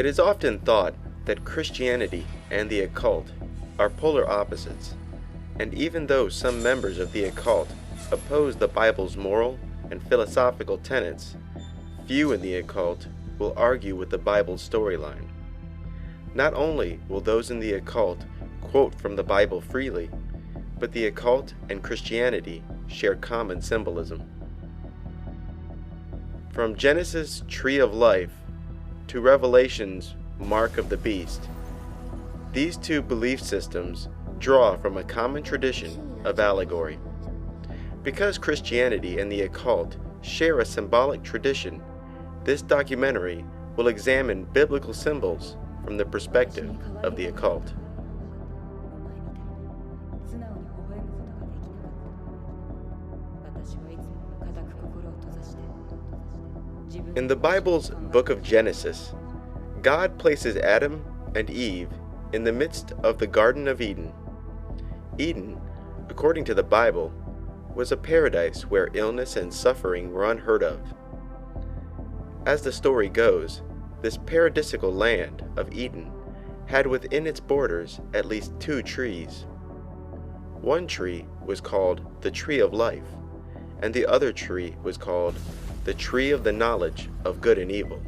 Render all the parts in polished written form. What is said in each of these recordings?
It is often thought that Christianity and the occult are polar opposites, and even though some members of the occult oppose the Bible's moral and philosophical tenets, few in the occult will argue with the Bible's storyline. Not only will those in the occult quote from the Bible freely, but the occult and Christianity share common symbolism. From Genesis' Tree of Life to Revelation's Mark of the Beast, these two belief systems draw from a common tradition of allegory. Because Christianity and the occult share a symbolic tradition, this documentary will examine biblical symbols from the perspective of the occult. In the Bible's book of Genesis, God places Adam and Eve in the midst of the Garden of Eden. Eden, according to the Bible, was a paradise where illness and suffering were unheard of. As the story goes, this paradisical land of Eden had within its borders at least two trees. One tree was called the Tree of Life, and the other tree was called the Tree of the Knowledge of Good and Evil.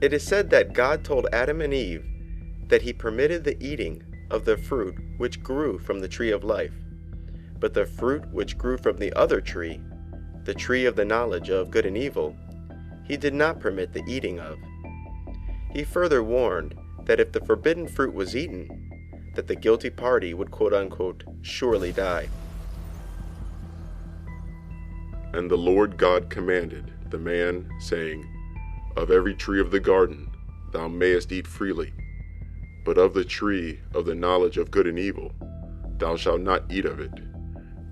It is said that God told Adam and Eve that he permitted the eating of the fruit which grew from the Tree of Life, but the fruit which grew from the other tree, the Tree of the Knowledge of Good and Evil, he did not permit the eating of. He further warned that if the forbidden fruit was eaten, that the guilty party would quote-unquote surely die. And the Lord God commanded the man, saying, Of every tree of the garden thou mayest eat freely, but of the tree of the knowledge of good and evil thou shalt not eat of it,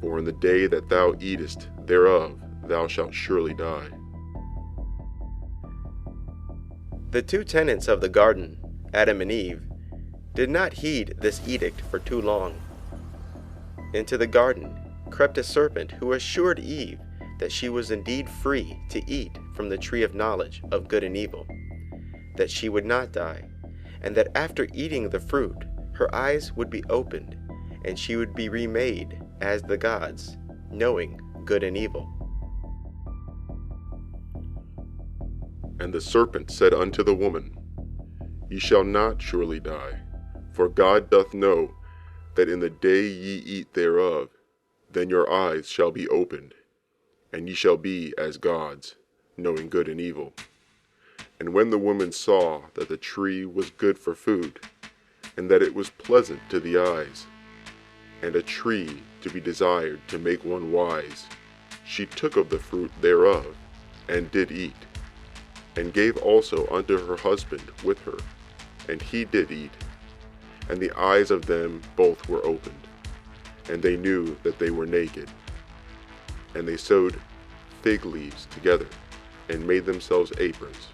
for in the day that thou eatest thereof thou shalt surely die. The two tenants of the garden, Adam and Eve, did not heed this edict for too long. Into the garden crept a serpent who assured Eve that she was indeed free to eat from the tree of knowledge of good and evil, that she would not die, and that after eating the fruit, her eyes would be opened, and she would be remade as the gods, knowing good and evil. And the serpent said unto the woman, Ye shall not surely die, for God doth know that in the day ye eat thereof, then your eyes shall be opened, and ye shall be as gods, knowing good and evil. And when the woman saw that the tree was good for food, and that it was pleasant to the eyes, and a tree to be desired to make one wise, she took of the fruit thereof, and did eat, and gave also unto her husband with her, and he did eat. And the eyes of them both were opened, and they knew that they were naked. And they sewed fig leaves together, and made themselves aprons.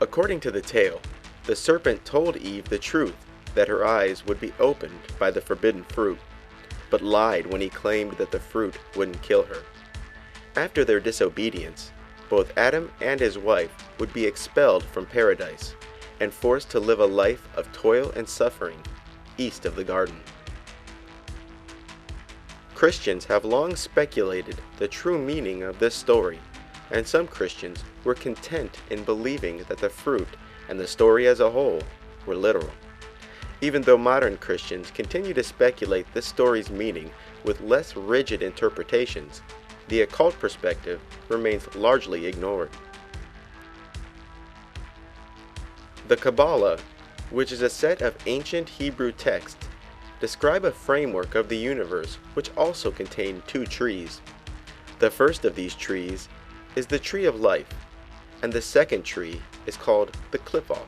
According to the tale, the serpent told Eve the truth that her eyes would be opened by the forbidden fruit, but lied when he claimed that the fruit wouldn't kill her. After their disobedience, both Adam and his wife would be expelled from paradise and forced to live a life of toil and suffering east of the garden. Christians have long speculated the true meaning of this story, and some Christians were content in believing that the fruit and the story as a whole were literal. Even though modern Christians continue to speculate this story's meaning with less rigid interpretations, the occult perspective remains largely ignored. The Kabbalah, which is a set of ancient Hebrew texts, describe a framework of the universe which also contain two trees. The first of these trees is the Tree of Life, and the second tree is called the Qliphoth.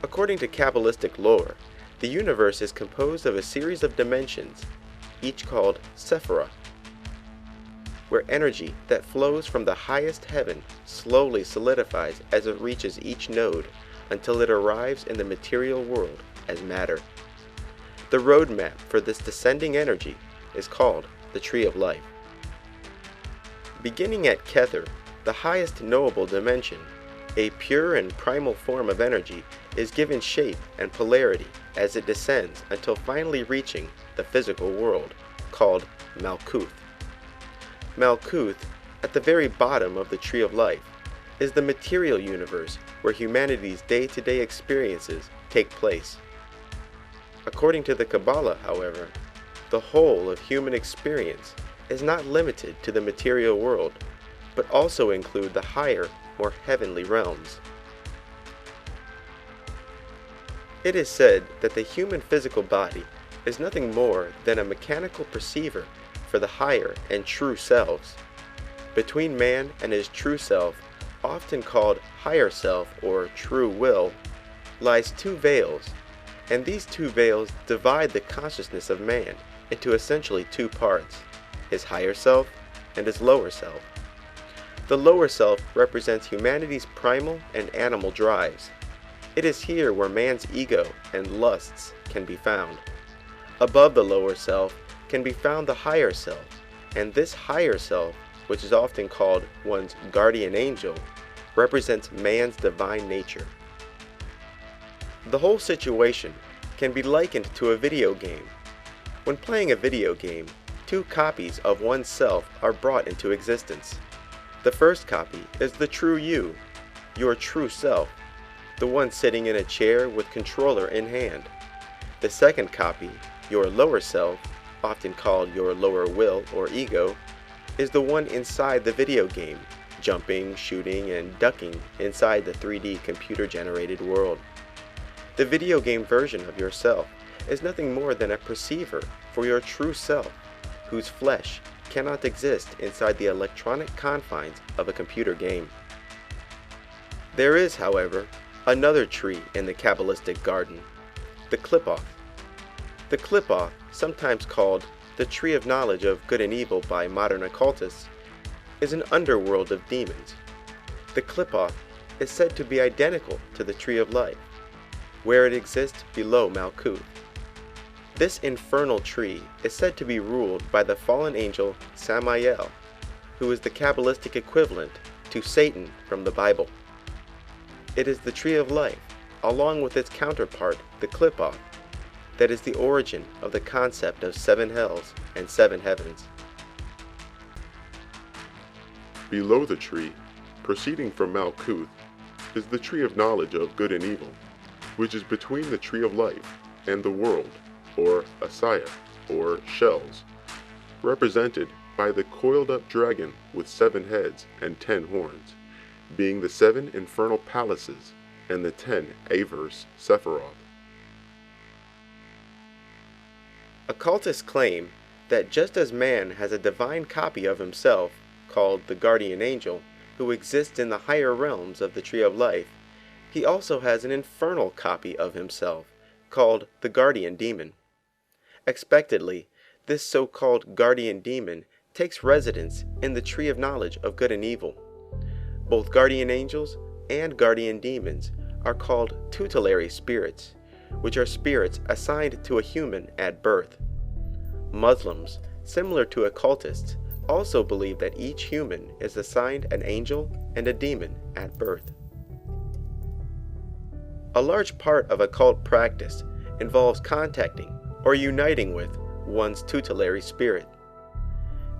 According to Kabbalistic lore, the universe is composed of a series of dimensions, each called Sephirah, where energy that flows from the highest heaven slowly solidifies as it reaches each node until it arrives in the material world as matter. The roadmap for this descending energy is called the Tree of Life. Beginning at Kether, the highest knowable dimension, a pure and primal form of energy is given shape and polarity as it descends until finally reaching the physical world, called Malkuth. Malkuth, at the very bottom of the Tree of Life, is the material universe where humanity's day-to-day experiences take place. According to the Kabbalah, however, the whole of human experience is not limited to the material world, but also include the higher, more heavenly realms. It is said that the human physical body is nothing more than a mechanical perceiver for the higher and true selves. Between man and his true self, often called higher self or true will, lies two veils, and these two veils divide the consciousness of man into essentially two parts, his higher self and his lower self. The lower self represents humanity's primal and animal drives. It is here where man's ego and lusts can be found. Above the lower self can be found the higher self, and this higher self, which is often called one's guardian angel, represents man's divine nature. The whole situation can be likened to a video game. When playing a video game, two copies of oneself are brought into existence. The first copy is the true you, your true self, the one sitting in a chair with controller in hand. The second copy, your lower self, often called your lower will or ego, is the one inside the video game, jumping, shooting, and ducking inside the 3D computer-generated world. The video game version of yourself is nothing more than a perceiver for your true self, whose flesh cannot exist inside the electronic confines of a computer game. There is, however, another tree in the Kabbalistic garden, the Qliphoth. The Qliphoth, sometimes called the Tree of Knowledge of Good and Evil by modern occultists, is an underworld of demons. The Qliphoth is said to be identical to the Tree of Life, where it exists below Malkuth. This infernal tree is said to be ruled by the fallen angel Samael, who is the Kabbalistic equivalent to Satan from the Bible. It is the Tree of Life, along with its counterpart, the Qliphoth, that is the origin of the concept of 7 hells and 7 heavens. Below the tree, proceeding from Malkuth, is the Tree of Knowledge of Good and Evil, which is between the Tree of Life and the world, or Asaya, or shells, represented by the coiled-up dragon with 7 heads and 10 horns, being the 7 infernal palaces and the 10 Averse Sephiroth. Occultists claim that just as man has a divine copy of himself, called the guardian angel, who exists in the higher realms of the Tree of Life, he also has an infernal copy of himself, called the guardian demon. Expectedly, this so-called guardian demon takes residence in the Tree of Knowledge of Good and Evil. Both guardian angels and guardian demons are called tutelary spirits, which are spirits assigned to a human at birth. Muslims, similar to occultists, also believe that each human is assigned an angel and a demon at birth. A large part of occult practice involves contacting or uniting with one's tutelary spirit.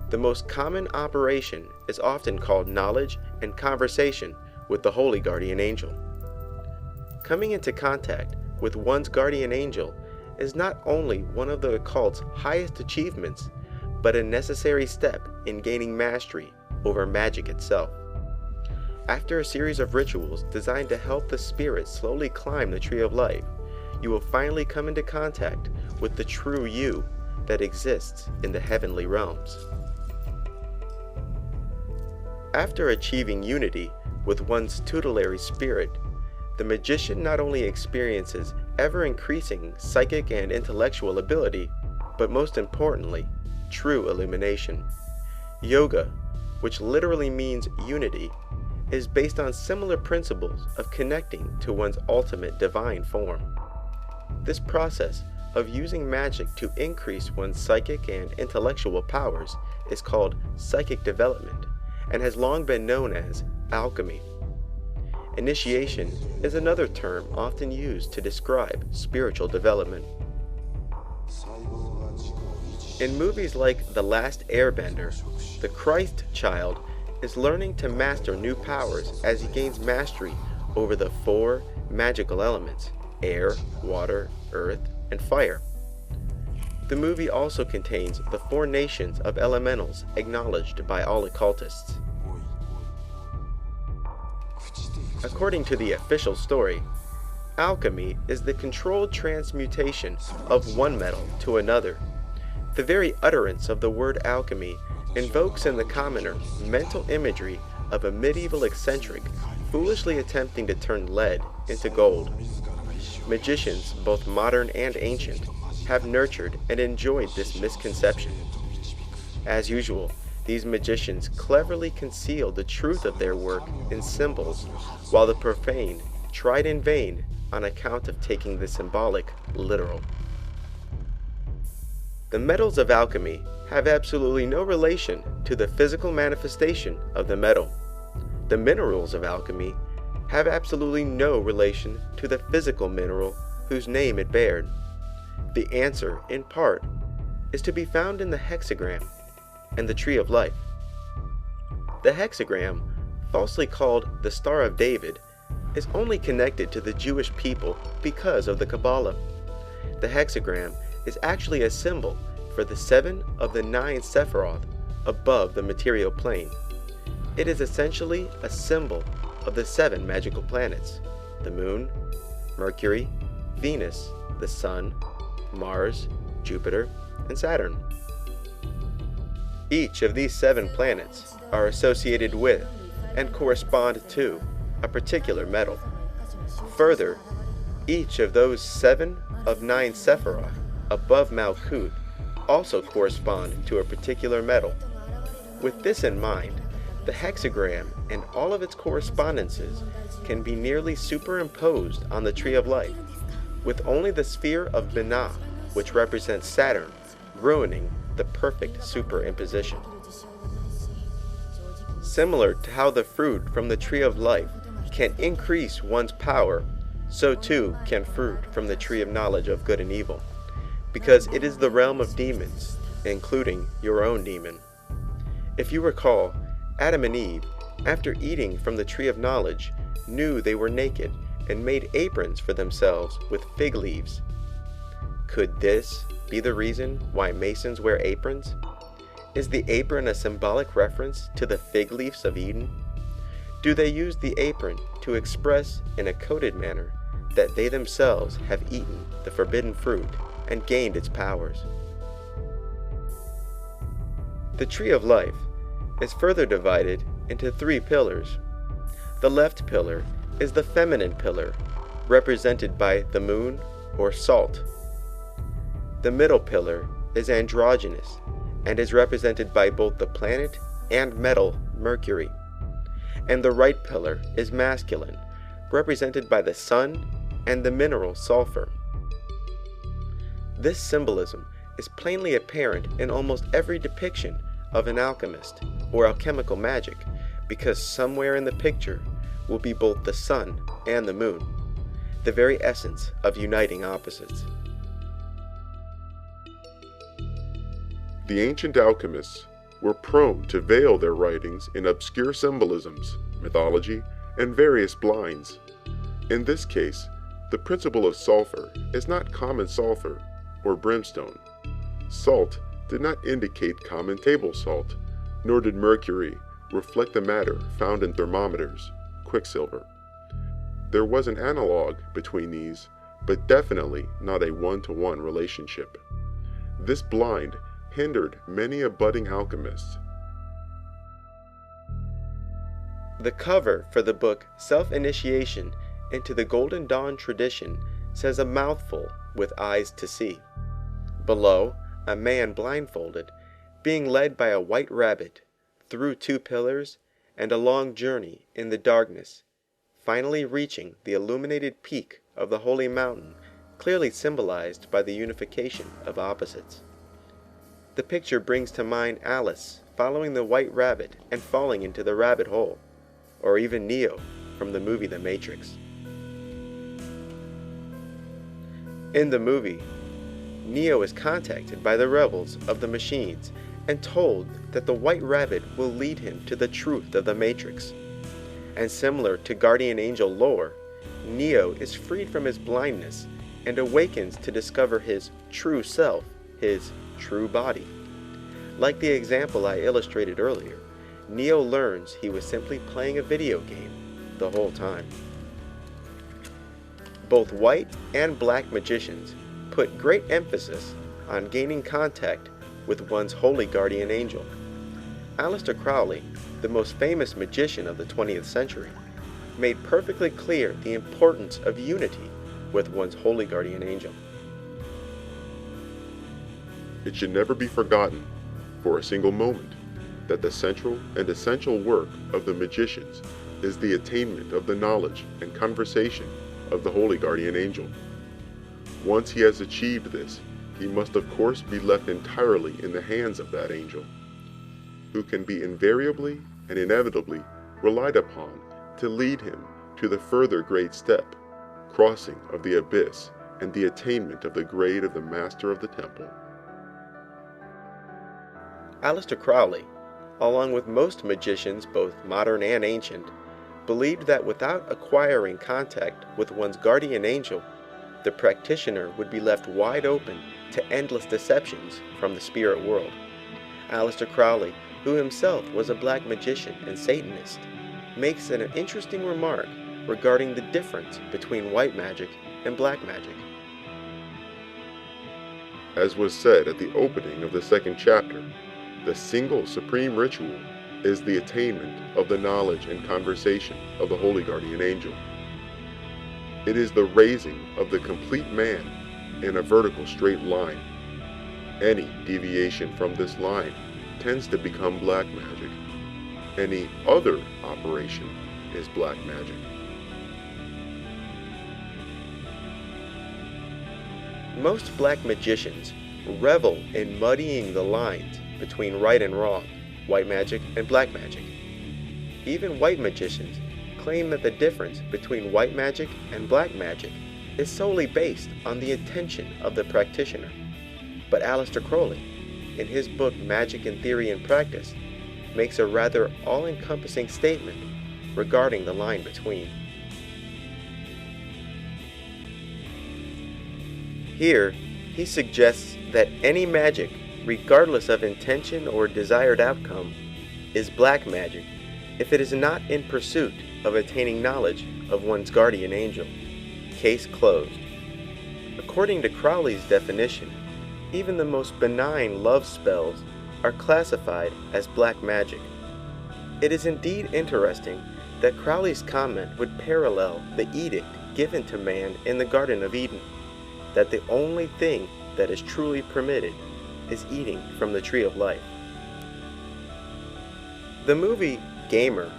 The most common operation is often called knowledge and conversation with the holy guardian angel. Coming into contact with one's guardian angel is not only one of the occult's highest achievements, but a necessary step in gaining mastery over magic itself. After a series of rituals designed to help the spirit slowly climb the Tree of Life, you will finally come into contact with the true you that exists in the heavenly realms. After achieving unity with one's tutelary spirit, the magician not only experiences ever-increasing psychic and intellectual ability, but most importantly, true illumination. Yoga, which literally means unity, is based on similar principles of connecting to one's ultimate divine form. This process of using magic to increase one's psychic and intellectual powers is called psychic development, and has long been known as alchemy. Initiation is another term often used to describe spiritual development. In movies like The Last Airbender, the Christ child is learning to master new powers as he gains mastery over the four magical elements: air, water, earth, and fire. The movie also contains the four nations of elementals acknowledged by all occultists. According to the official story, alchemy is the controlled transmutation of one metal to another. The very utterance of the word alchemy invokes in the commoner mental imagery of a medieval eccentric foolishly attempting to turn lead into gold. Magicians, both modern and ancient, have nurtured and enjoyed this misconception. As usual, these magicians cleverly conceal the truth of their work in symbols, while the profane tried in vain on account of taking the symbolic literal. The metals of alchemy have absolutely no relation to the physical manifestation of the metal. The minerals of alchemy have absolutely no relation to the physical mineral whose name it bared. The answer, in part, is to be found in the hexagram and the tree of life. The hexagram, falsely called the Star of David, is only connected to the Jewish people because of the Kabbalah. The hexagram is actually a symbol for the 7 of the 9 Sephiroth above the material plane. It is essentially a symbol of the 7 magical planets: the Moon, Mercury, Venus, the Sun, Mars, Jupiter, and Saturn. Each of these 7 planets are associated with and correspond to a particular metal. Further, each of those 7 of 9 Sephiroth above Malkuth also correspond to a particular metal. With this in mind, the hexagram and all of its correspondences can be nearly superimposed on the Tree of Life, with only the sphere of Binah, which represents Saturn, ruining the perfect superimposition. Similar to how the fruit from the Tree of Life can increase one's power, so too can fruit from the Tree of Knowledge of Good and Evil, because it is the realm of demons, including your own demon. If you recall, Adam and Eve, after eating from the Tree of Knowledge, knew they were naked and made aprons for themselves with fig leaves. Could this be the reason why Masons wear aprons? Is the apron a symbolic reference to the fig leaves of Eden? Do they use the apron to express in a coded manner that they themselves have eaten the forbidden fruit and gained its powers? The Tree of Life is further divided into 3 pillars. The left pillar is the feminine pillar, represented by the moon or salt. The middle pillar is androgynous and is represented by both the planet and metal Mercury. And the right pillar is masculine, represented by the sun and the mineral sulfur. This symbolism is plainly apparent in almost every depiction of an alchemist or alchemical magic, because somewhere in the picture will be both the sun and the moon, the very essence of uniting opposites. The ancient alchemists were prone to veil their writings in obscure symbolisms, mythology, and various blinds. In this case, the principle of sulfur is not common sulfur or brimstone. Salt did not indicate common table salt, nor did mercury reflect the matter found in thermometers, quicksilver. There was an analog between these, but definitely not a one-to-one relationship. This blind hindered many a budding alchemist. The cover for the book Self-Initiation into the Golden Dawn Tradition says a mouthful with eyes to see. Below, a man blindfolded, being led by a white rabbit through 2 pillars and a long journey in the darkness, finally reaching the illuminated peak of the holy mountain, clearly symbolized by the unification of opposites. The picture brings to mind Alice following the white rabbit and falling into the rabbit hole, or even Neo from the movie The Matrix. In the movie, Neo is contacted by the rebels of the machines and told that the white rabbit will lead him to the truth of the Matrix. And similar to Guardian Angel lore, Neo is freed from his blindness and awakens to discover his true self, his true body. Like the example I illustrated earlier, Neo learns he was simply playing a video game the whole time. Both white and black magicians put great emphasis on gaining contact with one's holy guardian angel. Aleister Crowley, the most famous magician of the 20th century, made perfectly clear the importance of unity with one's holy guardian angel. It should never be forgotten for a single moment that the central and essential work of the magicians is the attainment of the knowledge and conversation of the holy guardian angel. Once he has achieved this, he must of course be left entirely in the hands of that angel, who can be invariably and inevitably relied upon to lead him to the further great step, crossing of the abyss and the attainment of the grade of the Master of the Temple. Aleister Crowley, along with most magicians both modern and ancient, believed that without acquiring contact with one's guardian angel, the practitioner would be left wide open to endless deceptions from the spirit world. Aleister Crowley, who himself was a black magician and Satanist, makes an interesting remark regarding the difference between white magic and black magic. As was said at the opening of the second chapter, the single supreme ritual is the attainment of the knowledge and conversation of the holy guardian angel. It is the raising of the complete man in a vertical straight line. Any deviation from this line tends to become black magic. Any other operation is black magic. Most black magicians revel in muddying the lines between right and wrong, white magic and black magic. Even white magicians claim that the difference between white magic and black magic is solely based on the intention of the practitioner. But Aleister Crowley, in his book Magic in Theory and Practice, makes a rather all-encompassing statement regarding the line between. Here, he suggests that any magic, regardless of intention or desired outcome, is black magic if it is not in pursuit of attaining knowledge of one's guardian angel. Case closed. According to Crowley's definition, even the most benign love spells are classified as black magic. It is indeed interesting that Crowley's comment would parallel the edict given to man in the Garden of Eden, that the only thing that is truly permitted is eating from the tree of life. The movie Gamer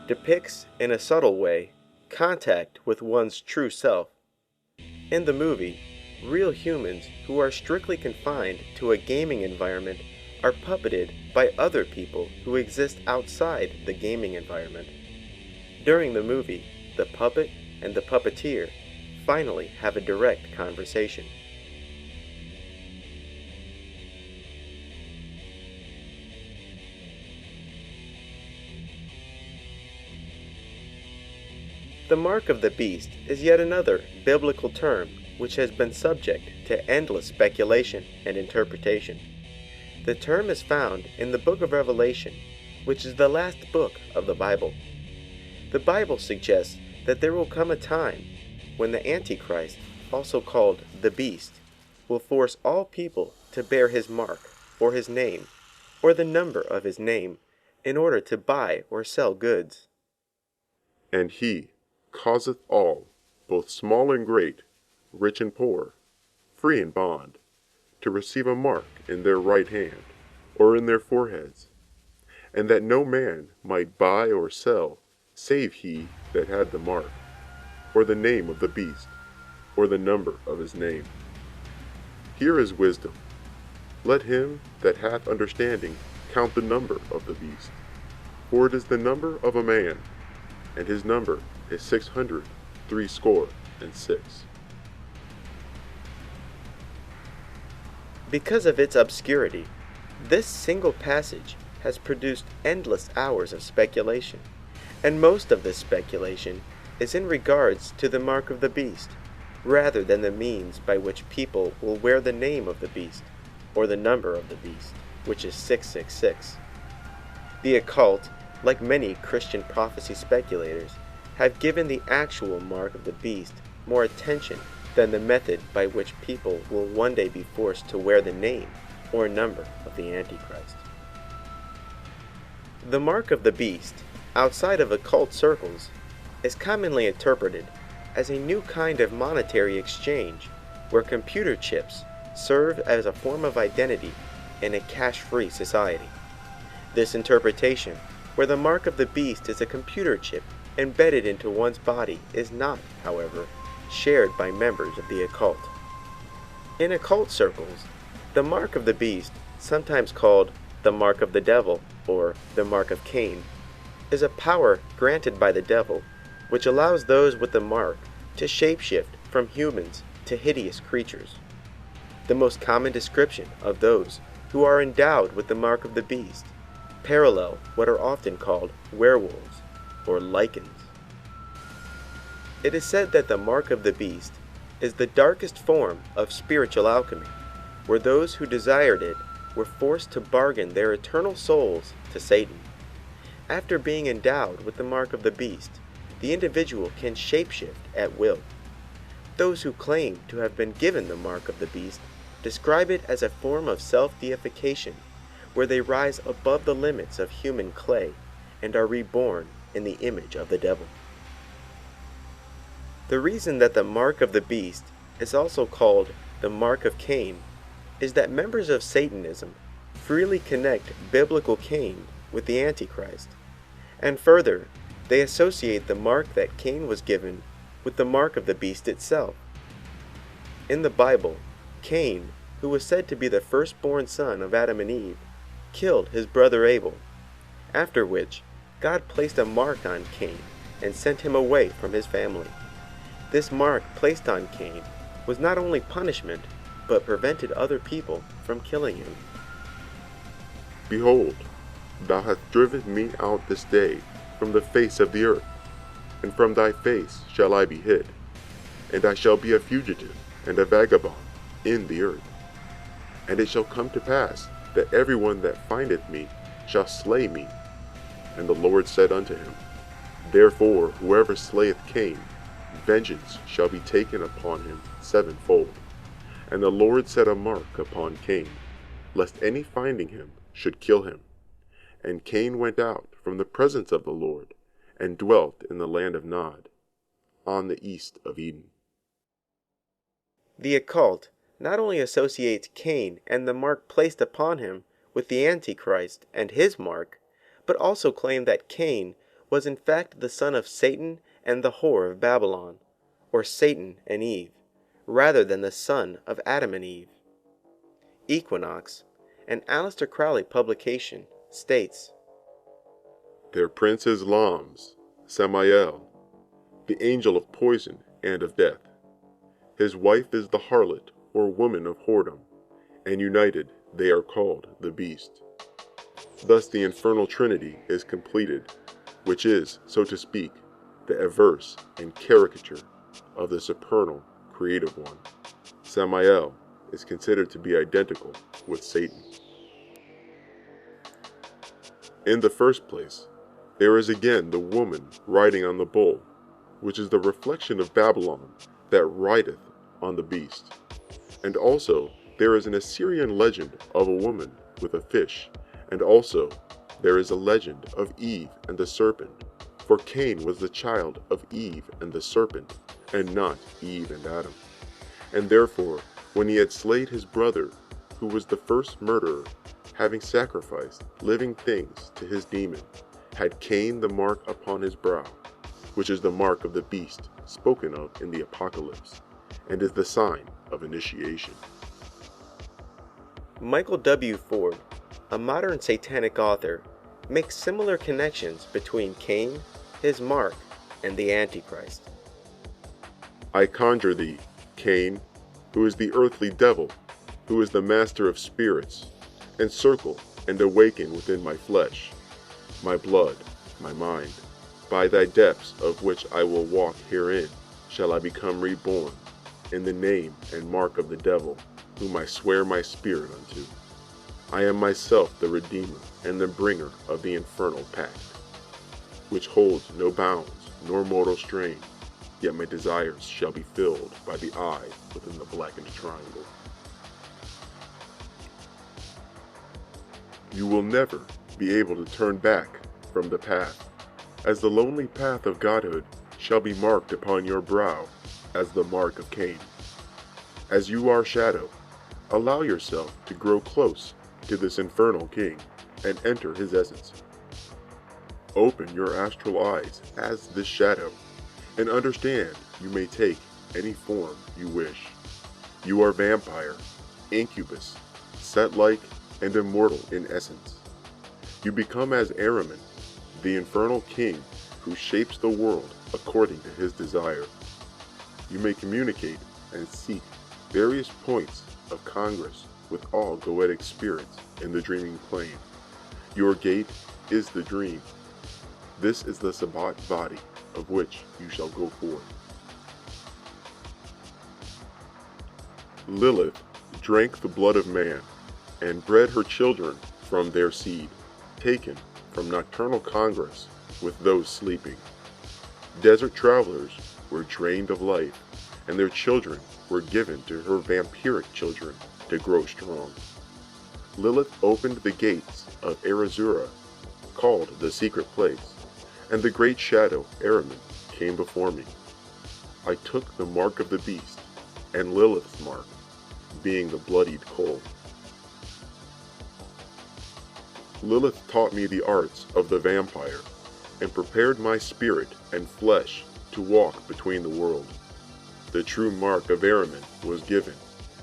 depicts in a subtle way contact with one's true self. In the movie, real humans who are strictly confined to a gaming environment are puppeted by other people who exist outside the gaming environment. During the movie, the puppet and the puppeteer finally have a direct conversation. The mark of the beast is yet another biblical term which has been subject to endless speculation and interpretation. The term is found in the book of Revelation, which is the last book of the Bible. The Bible suggests that there will come a time when the Antichrist, also called the beast, will force all people to bear his mark, or his name, or the number of his name, in order to buy or sell goods. And he causeth all, both small and great, rich and poor, free and bond, to receive a mark in their right hand, or in their foreheads, and that no man might buy or sell, save he that had the mark, or the name of the beast, or the number of his name. Here is wisdom. Let him that hath understanding count the number of the beast, for it is the number of a man, and his number is 666. Because of its obscurity, this single passage has produced endless hours of speculation, and most of this speculation is in regards to the mark of the beast, rather than the means by which people will wear the name of the beast, or the number of the beast, which is 666. The occult, like many Christian prophecy speculators, have given the actual mark of the beast more attention than the method by which people will one day be forced to wear the name or number of the Antichrist. The mark of the beast, outside of occult circles, is commonly interpreted as a new kind of monetary exchange where computer chips serve as a form of identity in a cash-free society. This interpretation, where the mark of the beast is a computer chip embedded into one's body, is not, however, shared by members of the occult. In occult circles, the mark of the beast, sometimes called the mark of the devil or the mark of Cain, is a power granted by the devil which allows those with the mark to shapeshift from humans to hideous creatures. The most common description of those who are endowed with the mark of the beast parallel what are often called werewolves or lycans. It is said that the mark of the beast is the darkest form of spiritual alchemy, where those who desired it were forced to bargain their eternal souls to Satan. After being endowed with the mark of the beast, the individual can shapeshift at will. Those who claim to have been given the mark of the beast describe it as a form of self-deification, where they rise above the limits of human clay and are reborn in the image of the devil. The reason that the mark of the beast is also called the mark of Cain is that members of Satanism freely connect biblical Cain with the Antichrist, and further, they associate the mark that Cain was given with the mark of the beast itself. In the Bible, Cain, who was said to be the firstborn son of Adam and Eve, killed his brother Abel, after which God placed a mark on Cain and sent him away from his family. This mark placed on Cain was not only punishment, but prevented other people from killing him. Behold, thou hast driven me out this day from the face of the earth, and from thy face shall I be hid, and I shall be a fugitive and a vagabond in the earth. And it shall come to pass that everyone that findeth me shall slay me. And the Lord said unto him, Therefore whoever slayeth Cain, vengeance shall be taken upon him sevenfold. And the Lord set a mark upon Cain, lest any finding him should kill him. And Cain went out from the presence of the Lord, and dwelt in the land of Nod, on the east of Eden. The occult not only associates Cain and the mark placed upon him with the Antichrist and his mark, but also claim that Cain was in fact the son of Satan and the whore of Babylon, or Satan and Eve, rather than the son of Adam and Eve. Equinox, an Aleister Crowley publication, states, Their prince is Lams, Samael, the angel of poison and of death. His wife is the harlot, or woman of whoredom, and united they are called the beast. Thus the infernal trinity is completed, which is, so to speak, the averse and caricature of the supernal creative one. Samael is considered to be identical with Satan. In the first place, there is again the woman riding on the bull, which is the reflection of Babylon that rideth on the beast. And also there is an Assyrian legend of a woman with a fish, and also there is a legend of Eve and the serpent, for Cain was the child of Eve and the serpent, and not Eve and Adam. And therefore, when he had slayed his brother, who was the first murderer, having sacrificed living things to his demon, had Cain the mark upon his brow, which is the mark of the beast spoken of in the Apocalypse, and is the sign of initiation. Michael W. Ford, a modern satanic author, makes similar connections between Cain, his mark, and the Antichrist. I conjure thee, Cain, who is the earthly devil, who is the master of spirits, encircle and awaken within my flesh, my blood, my mind. By thy depths of which I will walk herein, shall I become reborn, in the name and mark of the devil, whom I swear my spirit unto. I am myself the Redeemer and the bringer of the infernal pact, which holds no bounds nor mortal strain, yet my desires shall be filled by the eye within the blackened triangle. You will never be able to turn back from the path, as the lonely path of godhood shall be marked upon your brow as the mark of Cain. As you are shadow, allow yourself to grow close to this infernal king and enter his essence. Open your astral eyes as this shadow and understand you may take any form you wish. You are vampire, incubus, set-like, and immortal in essence. You become as Ahriman, the infernal king who shapes the world according to his desire. You may communicate and seek various points of congress with all goetic spirits in the dreaming plane. Your gate is the dream. This is the Sabbat body of which you shall go forth. Lilith drank the blood of man and bred her children from their seed, taken from nocturnal congress with those sleeping. Desert travelers were drained of life, and their children were given to her vampiric children to grow strong. Lilith opened the gates of Arazura, called the secret place, and the great shadow Ahriman came before me. I took the mark of the beast, and Lilith's mark, being the bloodied coal. Lilith taught me the arts of the vampire, and prepared my spirit and flesh to walk between the world. The true mark of Ahriman was given,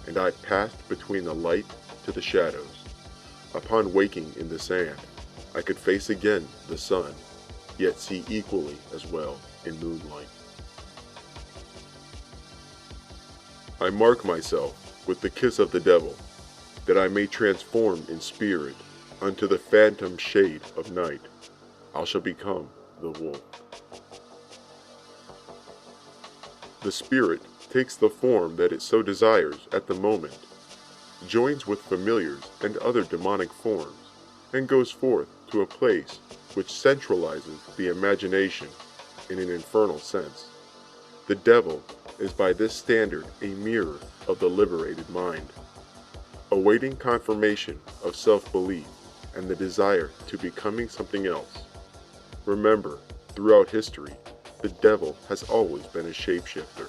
and I passed between the light to the shadows. Upon waking in the sand, I could face again the sun, yet see equally as well in moonlight. I mark myself with the kiss of the devil, that I may transform in spirit unto the phantom shade of night. I shall become the wolf. The spirit takes the form that it so desires at the moment, joins with familiars and other demonic forms, and goes forth to a place which centralizes the imagination in an infernal sense. The devil is by this standard a mirror of the liberated mind, awaiting confirmation of self-belief and the desire to becoming something else. Remember, throughout history, the devil has always been a shapeshifter.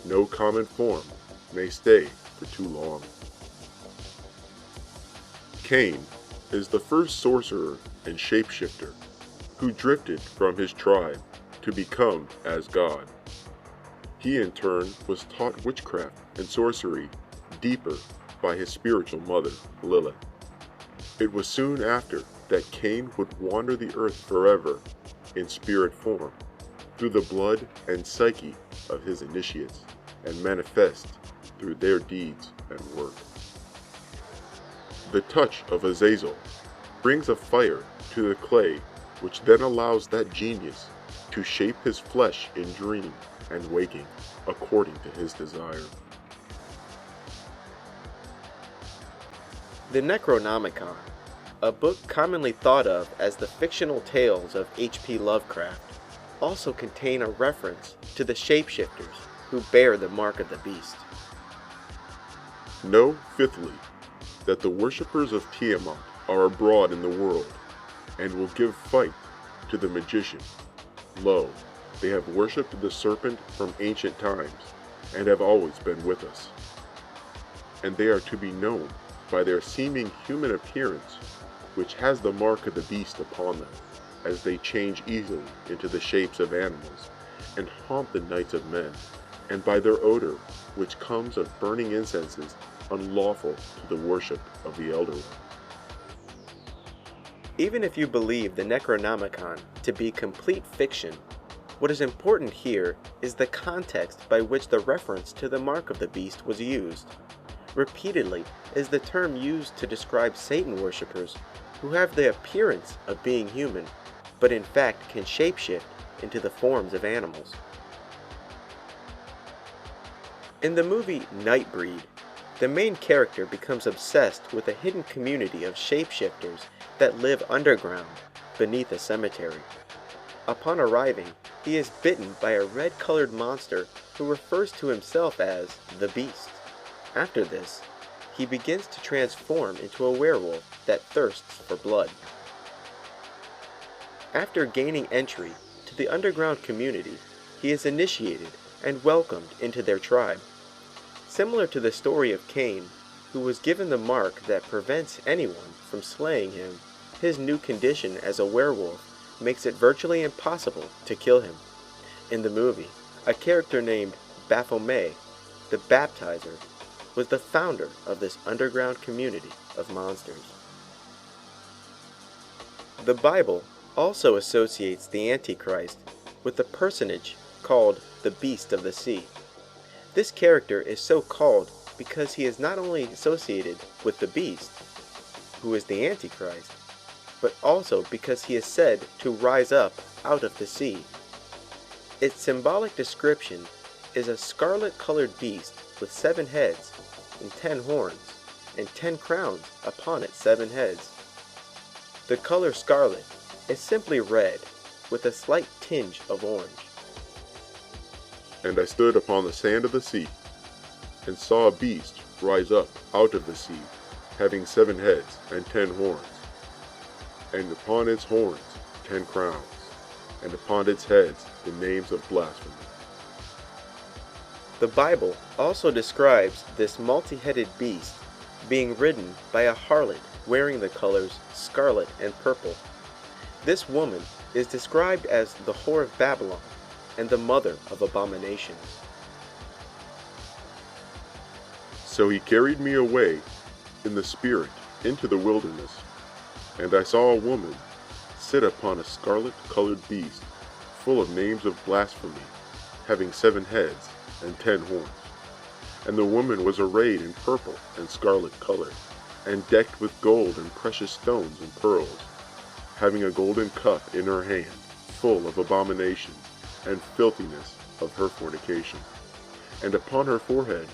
No common form may stay for too long. Cain is the first sorcerer and shapeshifter who drifted from his tribe to become as God. He in turn was taught witchcraft and sorcery deeper by his spiritual mother, Lilith. It was soon after that Cain would wander the earth forever in spirit form, through the blood and psyche of his initiates, and manifest through their deeds and work. The touch of Azazel brings a fire to the clay, which then allows that genius to shape his flesh in dream and waking according to his desire. The Necronomicon, a book commonly thought of as the fictional tales of H.P. Lovecraft, also contain a reference to the shapeshifters who bear the mark of the beast. Know, fifthly, that the worshippers of Tiamat are abroad in the world, and will give fight to the magician. Lo, they have worshipped the serpent from ancient times, and have always been with us. And they are to be known by their seeming human appearance, which has the mark of the beast upon them, as they change easily into the shapes of animals, and haunt the nights of men, and by their odor, which comes of burning incenses unlawful to the worship of the Elder One. Even if you believe the Necronomicon to be complete fiction, what is important here is the context by which the reference to the mark of the beast was used. Repeatedly is the term used to describe Satan worshippers who have the appearance of being human, but in fact can shapeshift into the forms of animals. In the movie Nightbreed, the main character becomes obsessed with a hidden community of shapeshifters that live underground beneath a cemetery. Upon arriving, he is bitten by a red-colored monster who refers to himself as the Beast. After this, he begins to transform into a werewolf that thirsts for blood. After gaining entry to the underground community, he is initiated and welcomed into their tribe. Similar to the story of Cain, who was given the mark that prevents anyone from slaying him, his new condition as a werewolf makes it virtually impossible to kill him. In the movie, a character named Baphomet, the Baptizer, was the founder of this underground community of monsters. The Bible also associates the Antichrist with the personage called the Beast of the Sea. This character is so called because he is not only associated with the beast, who is the Antichrist, but also because he is said to rise up out of the sea. Its symbolic description is a scarlet-colored beast with 7 heads and 10 horns, and 10 crowns upon its 7 heads. The color scarlet is simply red with a slight tinge of orange. And I stood upon the sand of the sea, and saw a beast rise up out of the sea, having 7 heads and 10 horns, and upon its horns 10 crowns, and upon its heads the names of blasphemy. The Bible also describes this multi-headed beast being ridden by a harlot wearing the colors scarlet and purple. This woman is described as the whore of Babylon and the mother of abominations. So he carried me away in the spirit into the wilderness, and I saw a woman sit upon a scarlet-colored beast, full of names of blasphemy, having 7 heads and 10 horns. And the woman was arrayed in purple and scarlet color, and decked with gold and precious stones and pearls, having a golden cup in her hand, full of abominations and filthiness of her fornication. And upon her forehead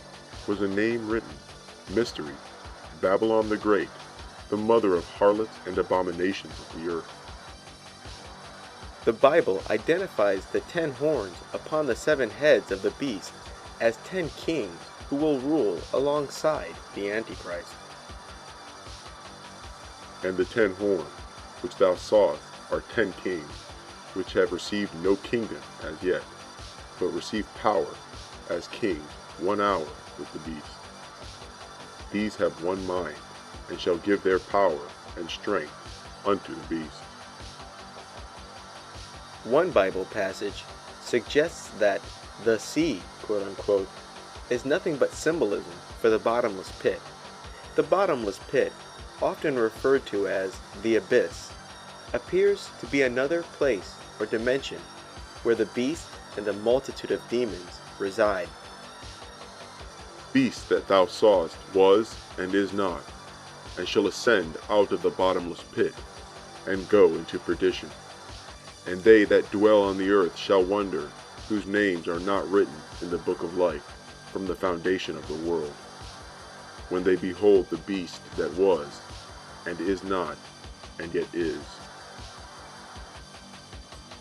was a name written, Mystery, Babylon the Great, the mother of harlots and abominations of the earth. The Bible identifies the 10 horns upon the 7 heads of the beast as 10 kings who will rule alongside the Antichrist. And the 10 horns which thou sawest are 10 kings, which have received no kingdom as yet, but receive power as kings 1 hour with the beast. These have one mind, and shall give their power and strength unto the beast. One Bible passage suggests that the sea, quote-unquote, is nothing but symbolism for the bottomless pit. The bottomless pit, often referred to as the abyss, appears to be another place or dimension where the beast and the multitude of demons reside. Beast that thou sawest was and is not, and shall ascend out of the bottomless pit, and go into perdition. And they that dwell on the earth shall wonder, whose names are not written in the book of life from the foundation of the world, when they behold the beast that was, and is not, and yet is.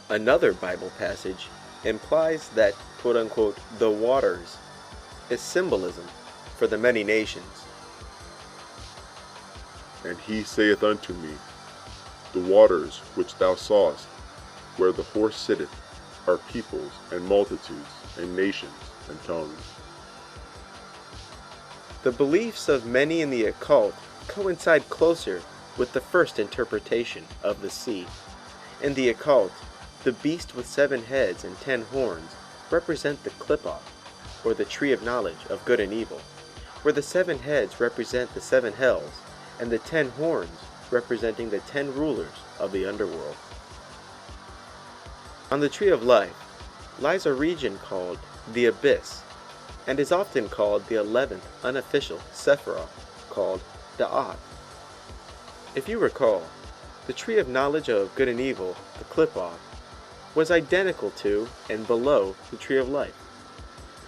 Another Bible passage implies that, quote-unquote, the waters is symbolism for the many nations. And he saith unto me, The waters which thou sawest, where the horse sitteth, are peoples and multitudes and nations and tongues. The beliefs of many in the occult coincide closer with the first interpretation of the sea. In the occult, the beast with 7 heads and 10 horns represent the Qliphoth, or the tree of knowledge of good and evil, where the 7 heads represent the 7 hells, and the 10 horns representing the 10 rulers of the underworld. On the Tree of Life lies a region called the Abyss, and is often called the 11th unofficial Sephiroth, called Da'at. If you recall, the Tree of Knowledge of Good and Evil, the Qliphoth, was identical to and below the Tree of Life.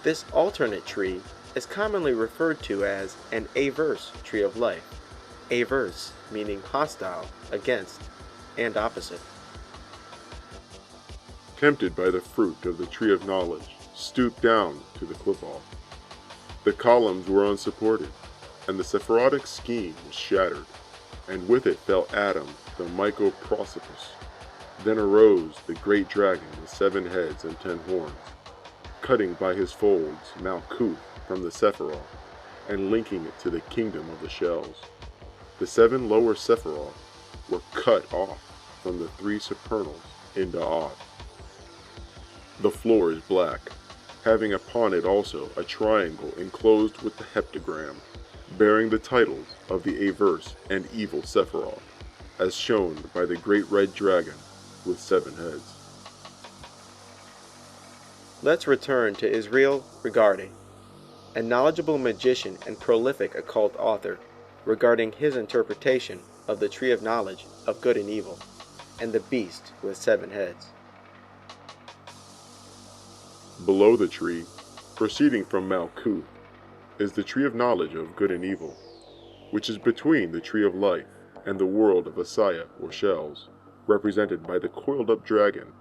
This alternate tree is commonly referred to as an averse Tree of Life, averse meaning hostile, against, and opposite. Tempted by the fruit of the Tree of Knowledge, stooped down to the Qliphoth. The columns were unsupported, and the Sephirotic scheme was shattered, and with it fell Adam, the Mycoprosopus. Then arose the great dragon with 7 heads and 10 horns, cutting by his folds Malkuth from the Sephiroth, and linking it to the kingdom of the shells. The 7 lower Sephiroth were cut off from the 3 supernals in Da'at. The floor is black, having upon it also a triangle enclosed with the heptagram, bearing the titles of the averse and evil Sephiroth, as shown by the great red dragon with 7 heads. Let's return to Israel Regardie, a knowledgeable magician and prolific occult author, regarding his interpretation of the Tree of Knowledge of Good and Evil, and the beast with 7 heads. Below the tree, proceeding from Malkuth, is the Tree of Knowledge of Good and Evil, which is between the Tree of Life and the world of Asaya or Shells, represented by the coiled-up dragon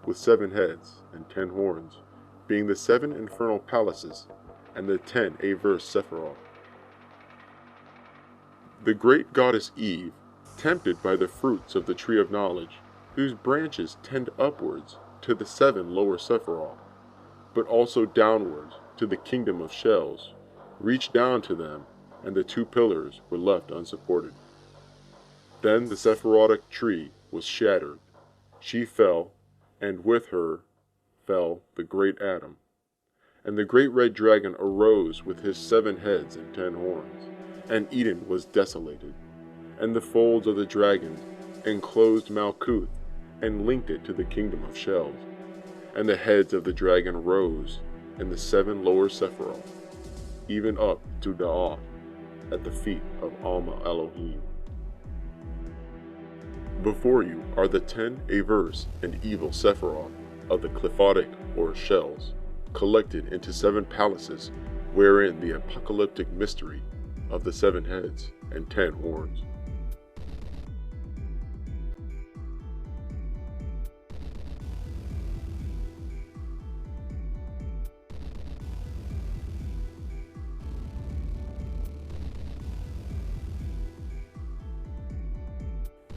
with 7 heads and 10 horns, being the 7 infernal palaces and the 10 averse Sephiroth. The great goddess Eve, tempted by the fruits of the Tree of Knowledge, whose branches tend upwards to the 7 lower Sephiroth, but also downwards to the kingdom of Shells, reached down to them, and the 2 pillars were left unsupported. Then the Sephirotic tree was shattered. She fell, and with her fell the great Adam. And the great red dragon arose with his 7 heads and 10 horns, and Eden was desolated. And the folds of the dragon enclosed Malkuth, and linked it to the kingdom of Shells. And the heads of the dragon rose in the 7 lower Sephiroth, even up to Da'at, at the feet of Alma Elohim. Before you are the 10 averse and evil Sephiroth of the Qliphotic or Shells, collected into 7 palaces, wherein the apocalyptic mystery of the 7 heads and 10 horns.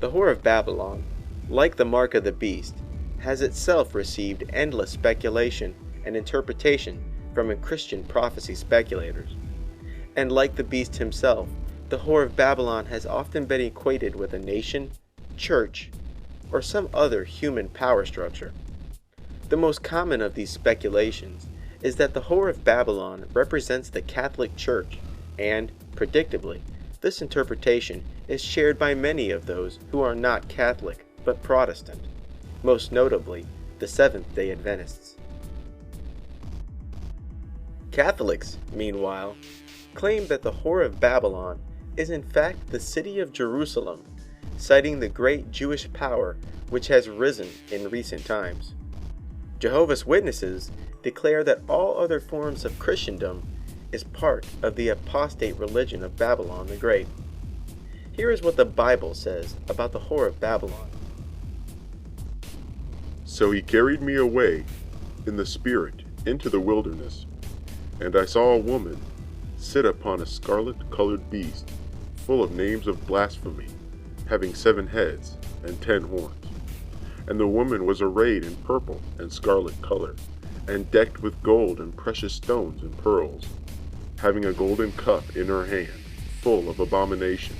The Whore of Babylon, like the Mark of the Beast, has itself received endless speculation and interpretation from Christian prophecy speculators. And like the beast himself, the Whore of Babylon has often been equated with a nation, church, or some other human power structure. The most common of these speculations is that the Whore of Babylon represents the Catholic Church, and, predictably, this interpretation is shared by many of those who are not Catholic but Protestant, most notably the Seventh-day Adventists. Catholics, meanwhile, claim that the Whore of Babylon is in fact the city of Jerusalem, citing the great Jewish power which has risen in recent times. Jehovah's Witnesses declare that all other forms of Christendom is part of the apostate religion of Babylon the Great. Here is what the Bible says about the Whore of Babylon. So he carried me away in the spirit into the wilderness, and I saw a woman sit upon a scarlet-colored beast, full of names of blasphemy, having 7 heads and 10 horns. And the woman was arrayed in purple and scarlet color, and decked with gold and precious stones and pearls, having a golden cup in her hand, full of abominations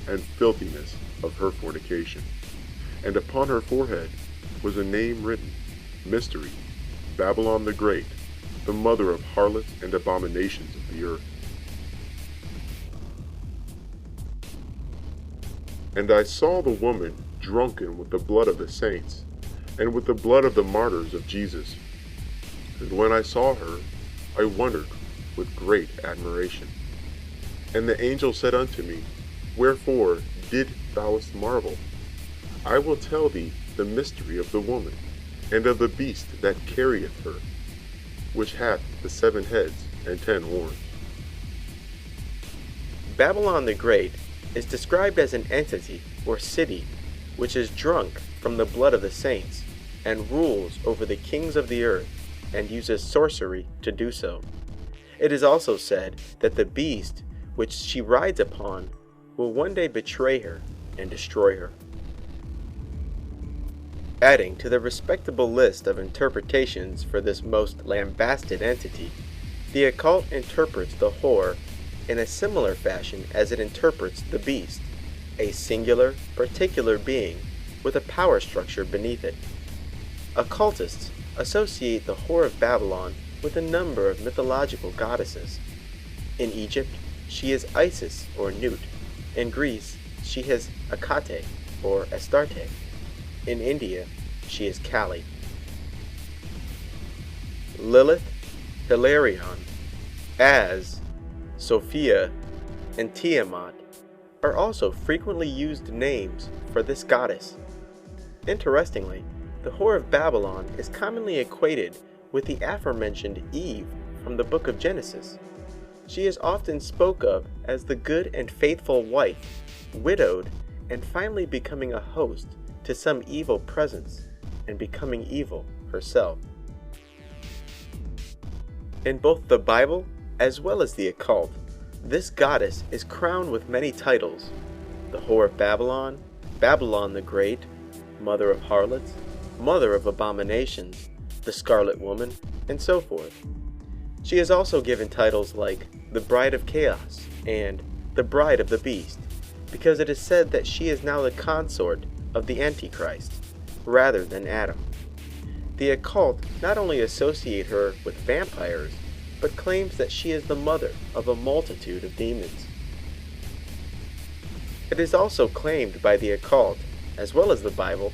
and filthiness of her fornication. And upon her forehead was a name written, Mystery, Babylon the Great, the mother of harlots and abominations of the earth. And I saw the woman drunken with the blood of the saints, and with the blood of the martyrs of Jesus. And when I saw her, I wondered with great admiration. And the angel said unto me, Wherefore didst thou marvel? I will tell thee the mystery of the woman, and of the beast that carrieth her, which hath the 7 heads and 10 horns. Babylon the Great is described as an entity or city which is drunk from the blood of the saints and rules over the kings of the earth and uses sorcery to do so. It is also said that the beast which she rides upon will one day betray her and destroy her. Adding to the respectable list of interpretations for this most lambasted entity, the occult interprets the whore in a similar fashion as it interprets the beast, a singular, particular being with a power structure beneath it. Occultists associate the whore of Babylon with a number of mythological goddesses. In Egypt, she is Isis or Nut. In Greece, she is Hecate or Astarte. In India, she is Kali. Lilith, Hilarion, Az, Sophia, and Tiamat are also frequently used names for this goddess. Interestingly, the whore of Babylon is commonly equated with the aforementioned Eve from the book of Genesis. She is often spoke of as the good and faithful wife, widowed, and finally becoming a host to some evil presence and becoming evil herself. In both the Bible as well as the occult, this goddess is crowned with many titles: the whore of Babylon, Babylon the Great, mother of harlots, mother of abominations, the scarlet woman, and so forth. She is also given titles like the bride of chaos and the bride of the beast, because it is said that she is now the consort of the Antichrist, rather than Adam. The occult not only associate her with vampires, but claims that she is the mother of a multitude of demons. It is also claimed by the occult, as well as the Bible,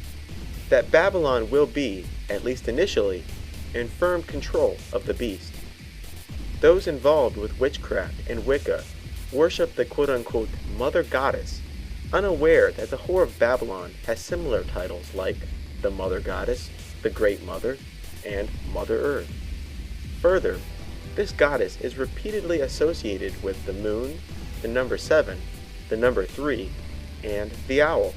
that Babylon will be, at least initially, in firm control of the beast. Those involved with witchcraft and Wicca worship the quote-unquote mother goddess, unaware that the whore of Babylon has similar titles like the mother goddess, the great mother, and Mother Earth. Further, this goddess is repeatedly associated with the moon, the number 7, the number 3, and the owl.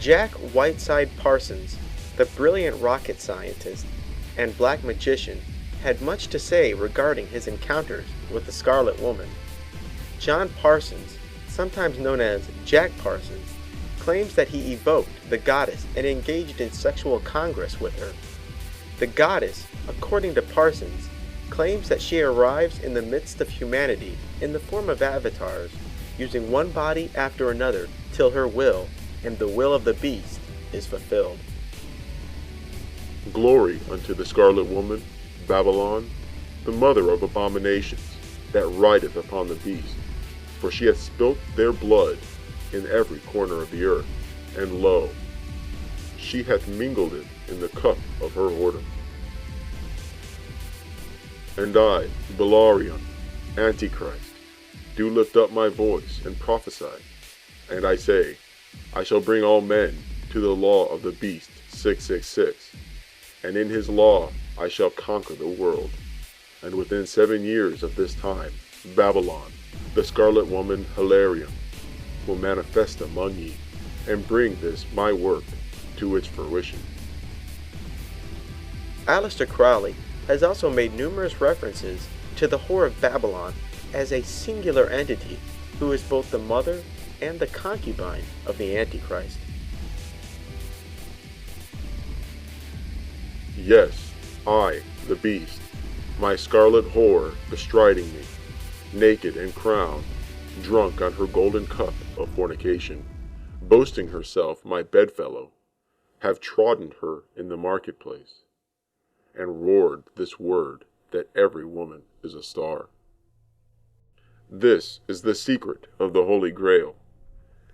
Jack Whiteside Parsons, the brilliant rocket scientist and black magician, had much to say regarding his encounters with the Scarlet Woman. John Parsons, sometimes known as Jack Parsons, claims that he evoked the goddess and engaged in sexual congress with her. The goddess, according to Parsons, claims that she arrives in the midst of humanity in the form of avatars, using one body after another till her will, and the will of the beast, is fulfilled. Glory unto the scarlet woman, Babylon, the mother of abominations, that rideth upon the beast. For she hath spilt their blood in every corner of the earth, and lo, she hath mingled it in the cup of her whoredom. And I, Belarion, Antichrist, do lift up my voice and prophesy, and I say, I shall bring all men to the law of the beast 666, and in his law I shall conquer the world. And within 7 years of this time, Babylon, the scarlet woman Hilarion, will manifest among ye, and bring this my work to its fruition. Aleister Crowley has also made numerous references to the whore of Babylon as a singular entity who is both the mother and the concubine of the Antichrist. Yes, I, the beast, my scarlet whore bestriding me, naked and crowned, drunk on her golden cup of fornication, boasting herself my bedfellow, have trodden her in the marketplace, and roared this word that every woman is a star. This is the secret of the Holy Grail,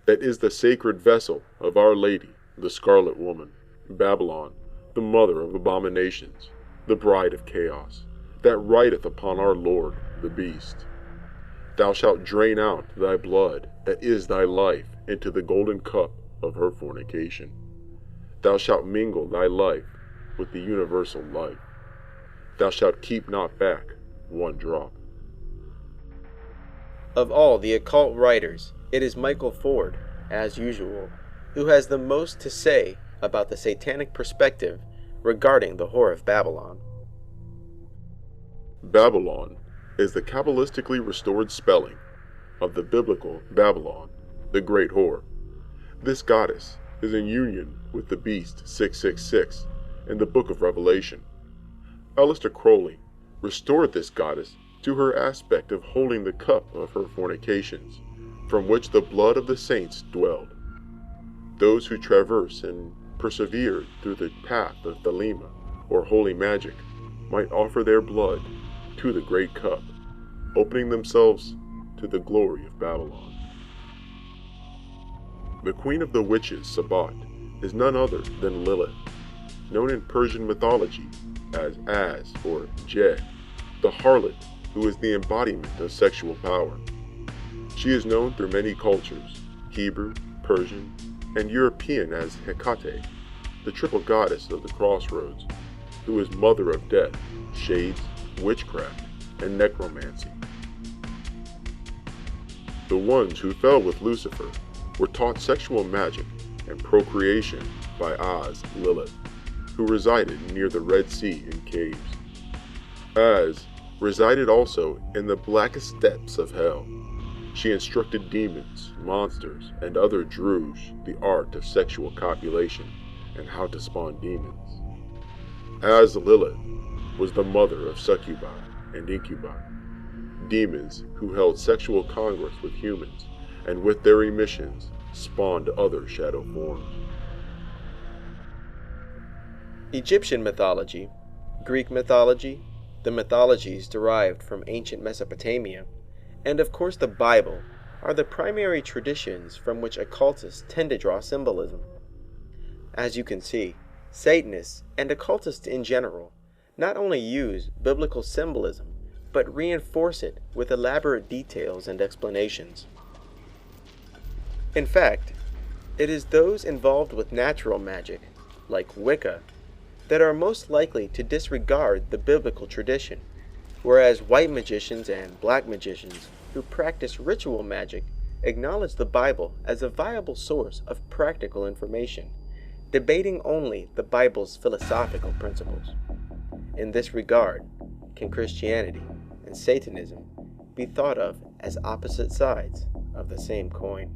that is the sacred vessel of Our Lady, the Scarlet Woman, Babylon, the mother of abominations, the bride of chaos, that rideth upon our Lord, the beast. Thou shalt drain out thy blood, that is thy life, into the golden cup of her fornication. Thou shalt mingle thy life with the universal life. Thou shalt keep not back one drop. Of all the occult writers, it is Michael Ford, as usual, who has the most to say about the satanic perspective regarding the Whore of Babylon. Babylon is the Kabbalistically restored spelling of the biblical Babylon, the Great Whore. This goddess is in union with the beast 666 in the book of Revelation. Aleister Crowley restored this goddess to her aspect of holding the cup of her fornications, from which the blood of the saints dwelled. Those who traverse and persevere through the path of Thelema, or holy magic, might offer their blood to the great cup, opening themselves to the glory of Babylon. The queen of the witches, Sabat, is none other than Lilith, known in Persian mythology as or Je, the harlot who is the embodiment of sexual power. She is known through many cultures, Hebrew, Persian, and European as Hecate, the triple goddess of the crossroads, who is mother of death, shades, witchcraft, and necromancy. The ones who fell with Lucifer were taught sexual magic and procreation by Az, Lilith, who resided near the Red Sea in caves. Az resided also in the blackest depths of hell. She instructed demons, monsters, and other Druze the art of sexual copulation and how to spawn demons. Az Lilith was the mother of succubi and incubi, demons who held sexual congress with humans, and with their emissions spawned other shadow forms. Egyptian mythology, Greek mythology, the mythologies derived from ancient Mesopotamia, and of course the Bible are the primary traditions from which occultists tend to draw symbolism. As you can see, Satanists and occultists in general not only use biblical symbolism, but reinforce it with elaborate details and explanations. In fact, it is those involved with natural magic, like Wicca, that are most likely to disregard the biblical tradition, whereas white magicians and black magicians who practice ritual magic acknowledge the Bible as a viable source of practical information, debating only the Bible's philosophical principles. In this regard, can Christianity and Satanism be thought of as opposite sides of the same coin?